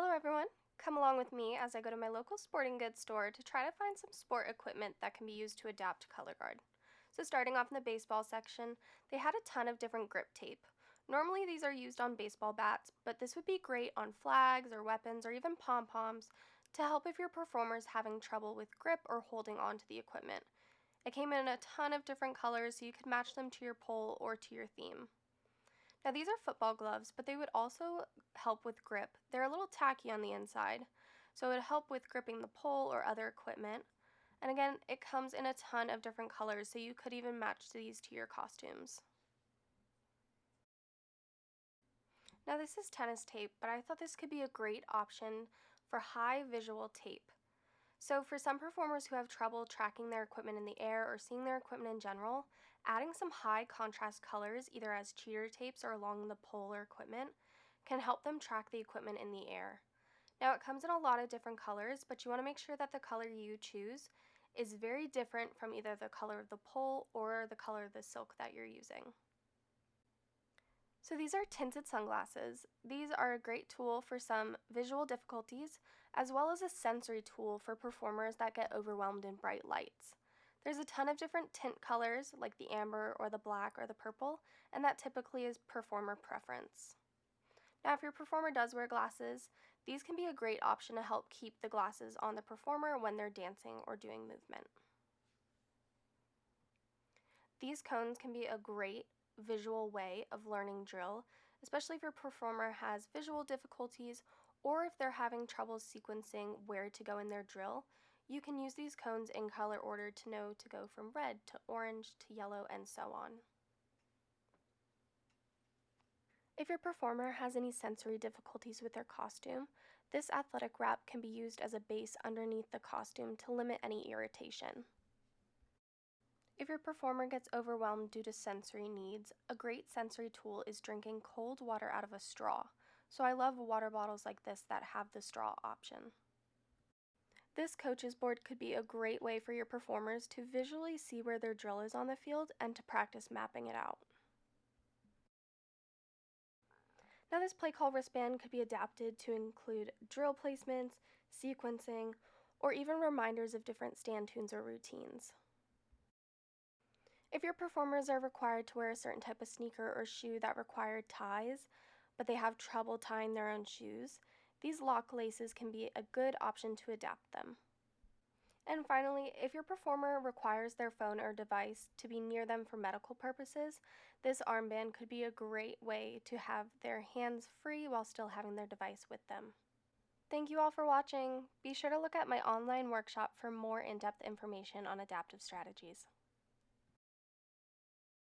Hello everyone! Come along with me as I go to my local sporting goods store to try to find some sport equipment that can be used to adapt to Colorguard. So starting off in the baseball section, they had a ton of different grip tape. Normally these are used on baseball bats, but this would be great on flags or weapons or even pom-poms to help if your performer is having trouble with grip or holding onto the equipment. It came in a ton of different colors so you could match them to your pole or to your theme. Now these are football gloves, but they would also help with grip. They're a little tacky on the inside, so it would help with gripping the pole or other equipment. And again, it comes in a ton of different colors, so you could even match these to your costumes. Now this is tennis tape, but I thought this could be a great option for high visual tape. So for some performers who have trouble tracking their equipment in the air or seeing their equipment in general, adding some high contrast colors, either as cheater tapes or along the pole or equipment, can help them track the equipment in the air. Now it comes in a lot of different colors, but you want to make sure that the color you choose is very different from either the color of the pole or the color of the silk that you're using. So these are tinted sunglasses. These are a great tool for some visual difficulties, as well as a sensory tool for performers that get overwhelmed in bright lights. There's a ton of different tint colors, like the amber or the black or the purple, and that typically is performer preference. Now, if your performer does wear glasses, these can be a great option to help keep the glasses on the performer when they're dancing or doing movement. These cones can be a great visual way of learning drill, especially if your performer has visual difficulties or if they're having trouble sequencing where to go in their drill. You can use these cones in color order to know to go from red to orange to yellow and so on. If your performer has any sensory difficulties with their costume, this athletic wrap can be used as a base underneath the costume to limit any irritation. If your performer gets overwhelmed due to sensory needs, a great sensory tool is drinking cold water out of a straw. So I love water bottles like this that have the straw option. This coaches board could be a great way for your performers to visually see where their drill is on the field and to practice mapping it out. Now this play call wristband could be adapted to include drill placements, sequencing, or even reminders of different stand tunes or routines. If your performers are required to wear a certain type of sneaker or shoe that require ties, but they have trouble tying their own shoes, these lock laces can be a good option to adapt them. And finally, if your performer requires their phone or device to be near them for medical purposes, this armband could be a great way to have their hands free while still having their device with them. Thank you all for watching. Be sure to look at my online workshop for more in-depth information on adaptive strategies.